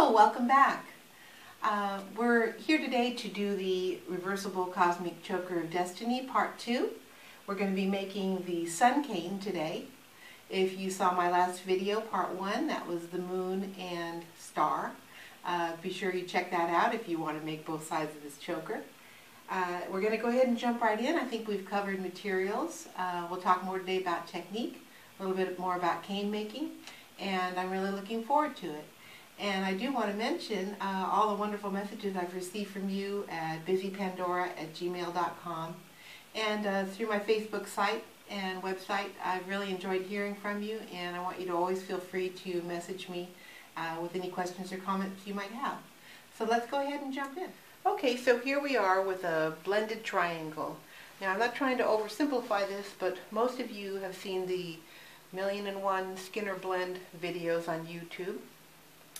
Hello, welcome back. We're here today to do the Reversible Cosmic Choker of Destiny Part 2. We're going to be making the sun cane today. If you saw my last video, Part 1, that was the moon and star. Be sure you check that out if you want to make both sides of this choker. We're going to go ahead and jump right in. I think we've covered materials. We'll talk more today about technique, a little bit more about cane making, and I'm really looking forward to it. And I do want to mention all the wonderful messages I've received from you at busypandora@gmail.com and through my Facebook site and website. I've really enjoyed hearing from you, and I want you to always feel free to message me with any questions or comments you might have. So let's go ahead and jump in. Okay, so here we are with a blended triangle. Now I'm not trying to oversimplify this, but most of you have seen the 1,000,001 Skinner blend videos on YouTube.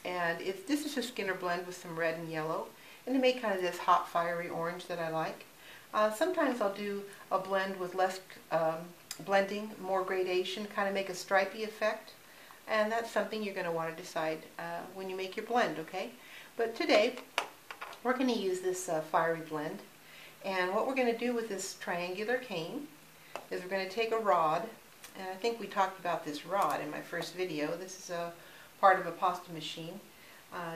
And this is a Skinner blend with some red and yellow, and to make kind of this hot fiery orange that I like. Sometimes I'll do a blend with less blending, more gradation, kind of make a stripy effect, and that's something you're going to want to decide when you make your blend, okay? But today we're going to use this fiery blend, and what we're going to do with this triangular cane is we're going to take a rod, and I think we talked about this rod in my first video. This is a part of a pasta machine.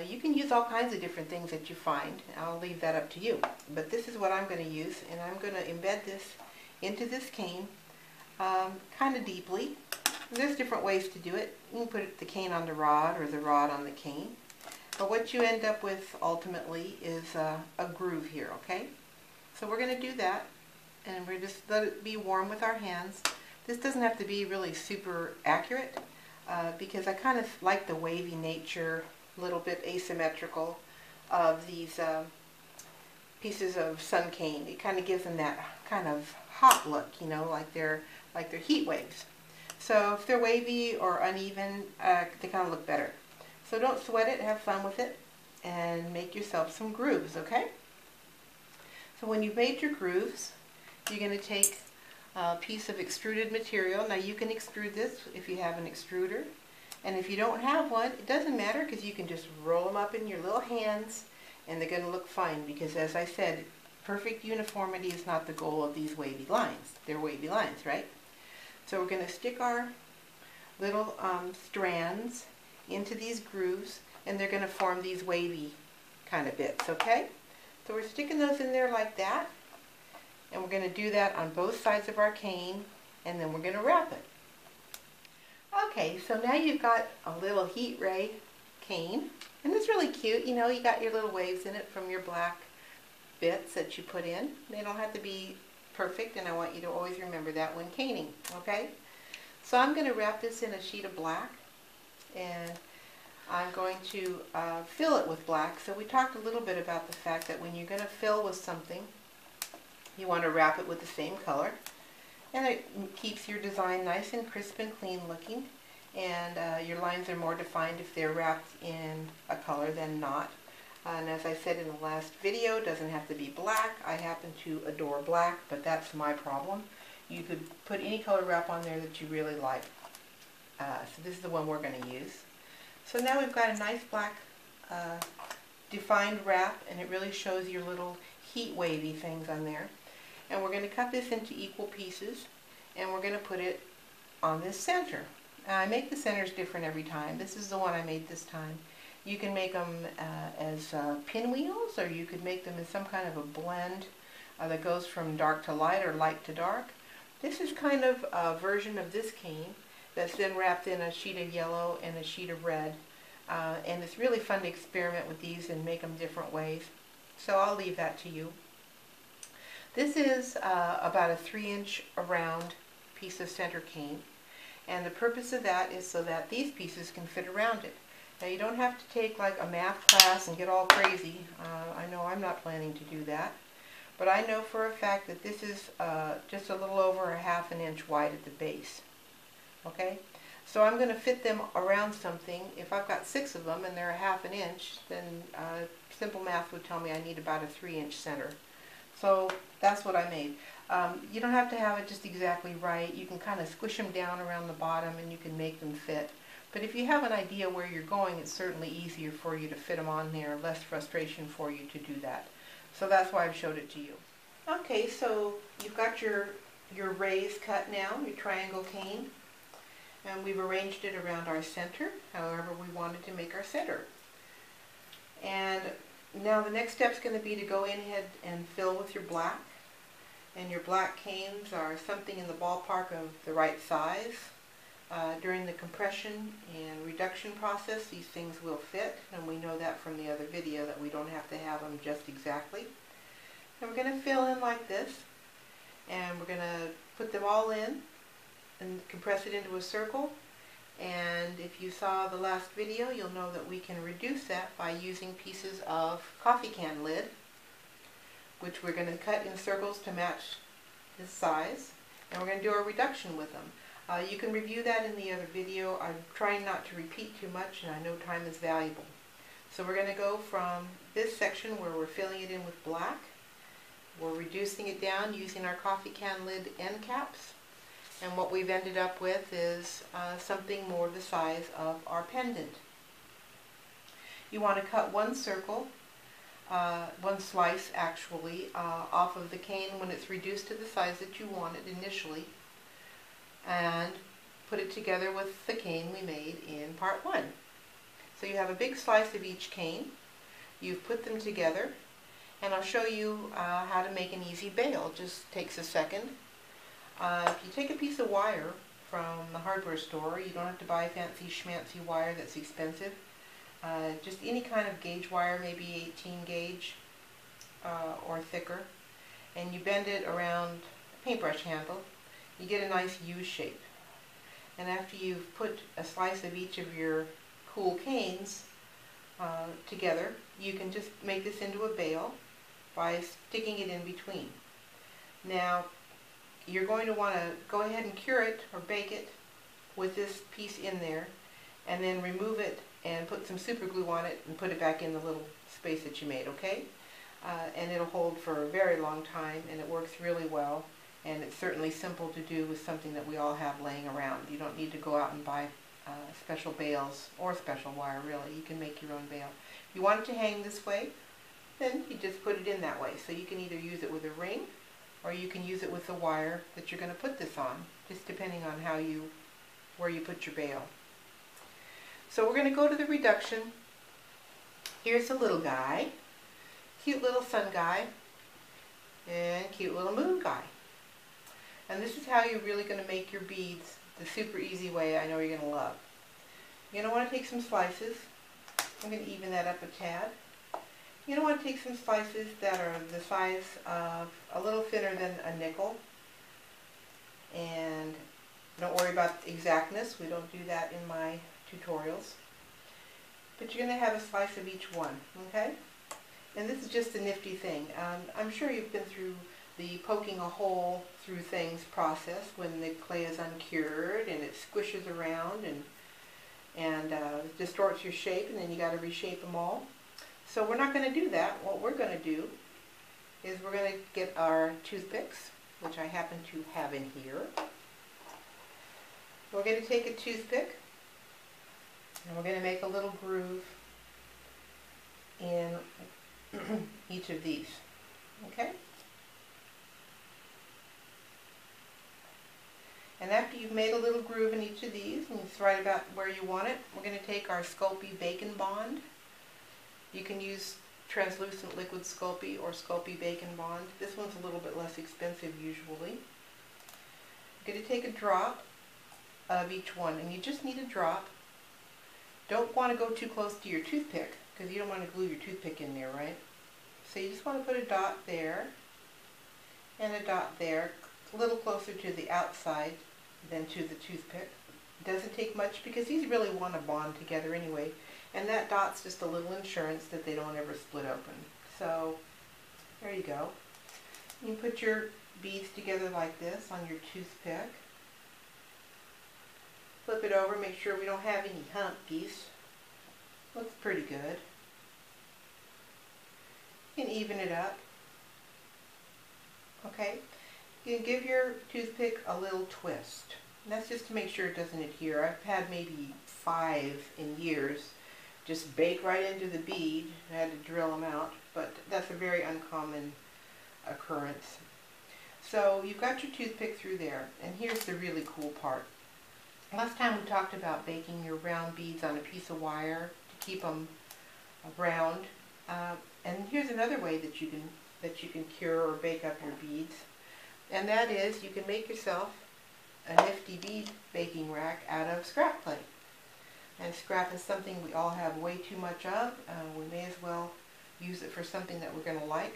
You can use all kinds of different things that you find. I'll leave that up to you. But this is what I'm going to use, and I'm going to embed this into this cane kind of deeply. There's different ways to do it. You can put the cane on the rod or the rod on the cane. But what you end up with ultimately is a groove here, okay? So we're going to do that, and we're just let it be warm with our hands. This doesn't have to be really super accurate. Because I kind of like the wavy nature, a little bit asymmetrical of these pieces of sun cane. It kind of gives them that kind of hot look, you know, like they're heat waves. So if they're wavy or uneven, they kind of look better. So don't sweat it, have fun with it, and make yourself some grooves, okay? So when you've made your grooves, you're going to take a piece of extruded material. Now you can extrude this if you have an extruder, and if you don't have one, it doesn't matter, because you can just roll them up in your little hands and they're going to look fine, because as I said, perfect uniformity is not the goal of these wavy lines. They're wavy lines, right? So we're going to stick our little strands into these grooves, and they're going to form these wavy kind of bits, okay? So we're sticking those in there like that. And we're going to do that on both sides of our cane, and then we're going to wrap it. Okay, so now you've got a little heat ray cane, and it's really cute. You know, you got your little waves in it from your black bits that you put in. They don't have to be perfect, and I want you to always remember that when caning, okay? So I'm going to wrap this in a sheet of black, and I'm going to fill it with black. So we talked a little bit about the fact that when you're going to fill with something, you want to wrap it with the same color, and it keeps your design nice and crisp and clean looking, and your lines are more defined if they're wrapped in a color than not. And as I said in the last video, it doesn't have to be black. I happen to adore black, but that's my problem. You could put any color wrap on there that you really like. So this is the one we're going to use. So now we've got a nice black defined wrap, and it really shows your little heat wavy things on there. And we're going to cut this into equal pieces, and we're going to put it on this center. I make the centers different every time. This is the one I made this time. You can make them as pinwheels, or you could make them as some kind of a blend that goes from dark to light or light to dark. This is kind of a version of this cane that's then wrapped in a sheet of yellow and a sheet of red. And it's really fun to experiment with these and make them different ways. So I'll leave that to you. This is about a 3-inch around piece of center cane, and the purpose of that is so that these pieces can fit around it. Now you don't have to take like a math class and get all crazy. I know I'm not planning to do that, but I know for a fact that this is just a little over a 1/2 inch wide at the base. Okay, so I'm going to fit them around something. If I've got 6 of them and they're a 1/2 inch, then simple math would tell me I need about a 3-inch center. So that's what I made. You don't have to have it just exactly right. You can kind of squish them down around the bottom, and you can make them fit. But if you have an idea where you're going, it's certainly easier for you to fit them on there, less frustration for you to do that. So that's why I've showed it to you. Okay, so you've got your rays cut now, your triangle cane, and we've arranged it around our center, however we wanted to make our center. And now the next step is going to be to go in ahead and fill with your black. And your black canes are something in the ballpark of the right size. During the compression and reduction process, these things will fit, and we know that from the other video that we don't have to have them just exactly. And we're going to fill in like this, and we're going to put them all in and compress it into a circle. And if you saw the last video, you'll know that we can reduce that by using pieces of coffee can lid, which we're going to cut in circles to match this size, and we're going to do our reduction with them. You can review that in the other video. I'm trying not to repeat too much, and I know time is valuable. So we're going to go from this section where we're filling it in with black. We're reducing it down using our coffee can lid end caps. And what we've ended up with is something more the size of our pendant. You want to cut one circle, one slice actually, off of the cane when it's reduced to the size that you want it initially, and put it together with the cane we made in part 1. So you have a big slice of each cane. You've put them together, and I'll show you how to make an easy bail. It just takes a second. If you take a piece of wire from the hardware store, you don't have to buy fancy schmancy wire that's expensive. Just any kind of gauge wire, maybe 18 gauge or thicker, and you bend it around a paintbrush handle. You get a nice U shape. And after you've put a slice of each of your cool canes together, you can just make this into a bail by sticking it in between. Now, you're going to want to go ahead and cure it or bake it with this piece in there, and then remove it and put some super glue on it and put it back in the little space that you made, okay? And it'll hold for a very long time, and it works really well, and it's certainly simple to do with something that we all have laying around. You don't need to go out and buy special bails or special wire, really. You can make your own bail. If you want it to hang this way, then you just put it in that way. So you can either use it with a ring, or you can use it with the wire that you're going to put this on, just depending on where you put your bail. So we're going to go to the reduction. Here's a little guy, cute little sun guy, and cute little moon guy. And this is how you're really going to make your beads the super easy way I know you're going to love. You're going to want to take some slices. I'm going to even that up a tad. You're going to want to take some slices that are the size of a little thinner than a nickel. And don't worry about exactness. We don't do that in my tutorials. But you're going to have a slice of each one, okay? And this is just a nifty thing. I'm sure you've been through the poking a hole through things process when the clay is uncured and it squishes around and distorts your shape, and then you got to reshape them all. So we're not going to do that. What we're going to do is we're going to get our toothpicks, which I happen to have in here. We're going to take a toothpick and we're going to make a little groove in each of these, okay? And after you've made a little groove in each of these, and it's right about where you want it, we're going to take our Sculpey Bacon Bond. You can use translucent liquid Sculpey or Sculpey Bacon Bond. This one's a little bit less expensive usually. You're going to take a drop of each one, and you just need a drop. Don't want to go too close to your toothpick, because you don't want to glue your toothpick in there, right? So you just want to put a dot there, and a dot there, a little closer to the outside than to the toothpick. It doesn't take much, because these really want to bond together anyway, and that dot's just a little insurance that they don't ever split open. So there you go. You can put your beads together like this on your toothpick. Flip it over, make sure we don't have any humpies. Looks pretty good. You can even it up. Okay? You can give your toothpick a little twist. And that's just to make sure it doesn't adhere. I've had maybe 5 in years just bake right into the bead. I had to drill them out, but that's a very uncommon occurrence. So you've got your toothpick through there, and here's the really cool part. Last time we talked about baking your round beads on a piece of wire to keep them round. And here's another way that you can cure or bake up your beads, and that is you can make yourself a nifty bead baking rack out of scrap clay. And scrap is something we all have way too much of. We may as well use it for something that we're going to like.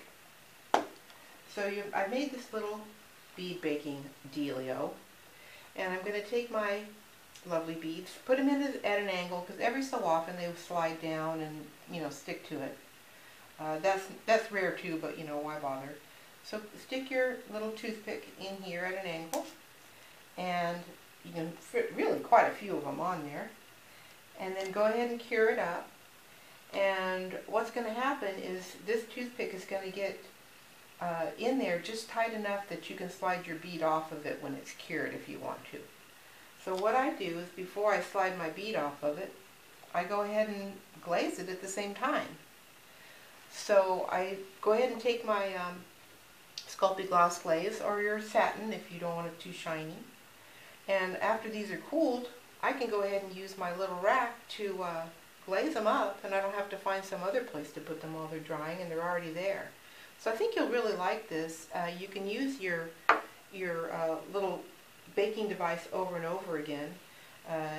So I made this little bead baking dealio, and I'm going to take my lovely beads, put them in at an angle, because every so often they will slide down and, you know, stick to it. That's rare too, but you know, why bother? So stick your little toothpick in here at an angle, and you can fit really quite a few of them on there. And then go ahead and cure it up. And what's going to happen is this toothpick is going to get in there just tight enough that you can slide your bead off of it when it's cured if you want to. So what I do is before I slide my bead off of it, I go ahead and glaze it at the same time. So I go ahead and take my Sculpey gloss glaze, or your satin if you don't want it too shiny. And after these are cooled, I can go ahead and use my little rack to glaze them up, and I don't have to find some other place to put them while they're drying, and they're already there. So I think you'll really like this. You can use your little baking device over and over again.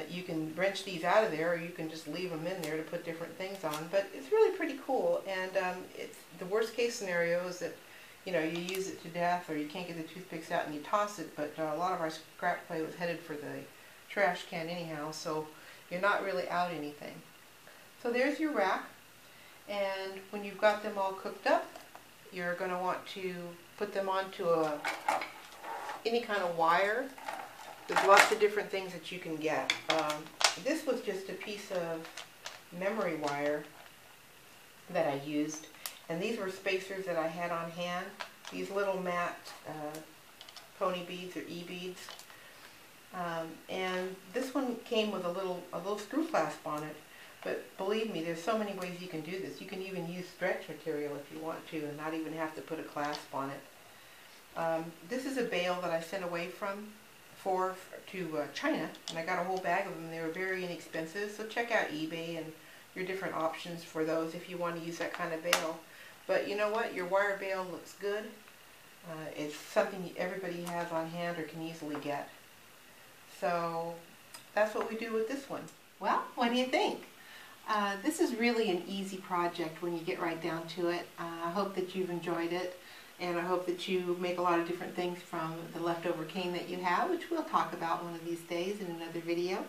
You can wrench these out of there, or you can just leave them in there to put different things on. But it's really pretty cool, and it's the worst case scenario is that, you know, you use it to death, or you can't get the toothpicks out and you toss it. But a lot of our scrap clay was headed for the trash can anyhow, so you're not really out anything. So there's your rack, and when you've got them all cooked up, you're going to want to put them onto any kind of wire. There's lots of different things that you can get. This was just a piece of memory wire that I used, and these were spacers that I had on hand. These little matte pony beads or e-beads. And this one came with a little screw clasp on it. But believe me, there's so many ways you can do this. You can even use stretch material if you want to, and not even have to put a clasp on it. This is a bale that I sent away to China, and I got a whole bag of them. They were very inexpensive, so check out eBay and your different options for those if you want to use that kind of bale. But you know what? Your wire bale looks good. It's something everybody has on hand or can easily get. So that's what we do with this one. Well, what do you think? This is really an easy project when you get right down to it. I hope that you've enjoyed it, and I hope that you make a lot of different things from the leftover cane that you have, which we'll talk about one of these days in another video.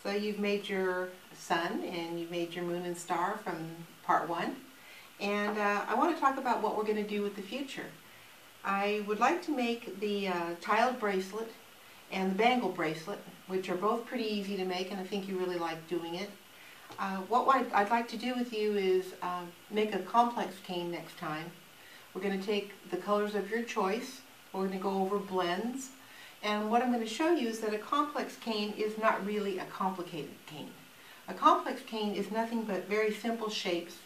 So you've made your sun, and you've made your moon and star from part 1. And I want to talk about what we're going to do with the future. I would like to make the tiled bracelet and the bangle bracelet, which are both pretty easy to make, and I think you really like doing it. What I'd like to do with you is make a complex cane next time. We're going to take the colors of your choice. We're going to go over blends. And what I'm going to show you is that a complex cane is not really a complicated cane. A complex cane is nothing but very simple shapes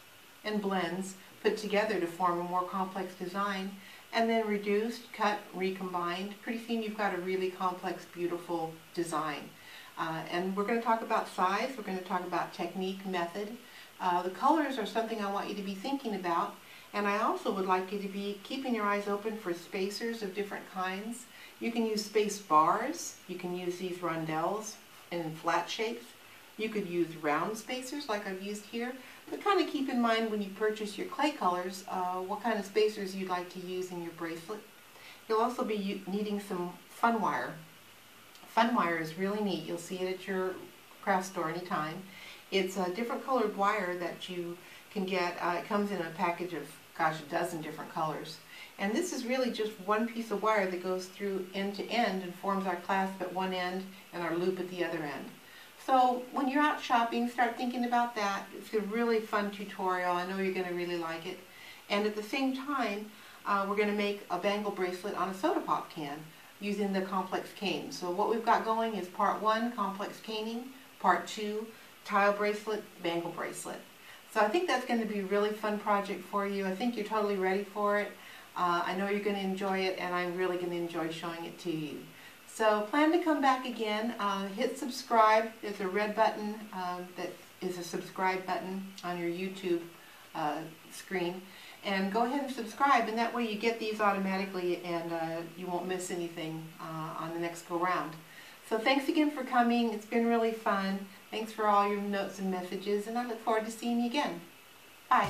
and blends put together to form a more complex design, and then reduced, cut, recombined. Pretty soon you've got a really complex, beautiful design. And we're going to talk about size, we're going to talk about technique, method. The colors are something I want you to be thinking about, and I also would like you to be keeping your eyes open for spacers of different kinds. You can use space bars, you can use these rondelles in flat shapes. You could use round spacers like I've used here, but kind of keep in mind when you purchase your clay colors what kind of spacers you'd like to use in your bracelet. You'll also be needing some fun wire. Fun wire is really neat. You'll see it at your craft store anytime. It's a different colored wire that you can get. It comes in a package of, gosh, a dozen different colors. And this is really just one piece of wire that goes through end to end and forms our clasp at one end and our loop at the other end. So when you're out shopping, start thinking about that. It's a really fun tutorial. I know you're going to really like it. And at the same time, we're going to make a bangle bracelet on a soda pop can. using the complex cane. So what we've got going is part 1, complex caning, part 2, tile bracelet, bangle bracelet. So I think that's going to be a really fun project for you. I think you're totally ready for it. I know you're going to enjoy it, and I'm really going to enjoy showing it to you. So plan to come back again. Hit subscribe. There's a red button that is a subscribe button on your YouTube screen. And go ahead and subscribe, and that way you get these automatically, and you won't miss anything on the next go round. So thanks again for coming. It's been really fun. Thanks for all your notes and messages, and I look forward to seeing you again. Bye.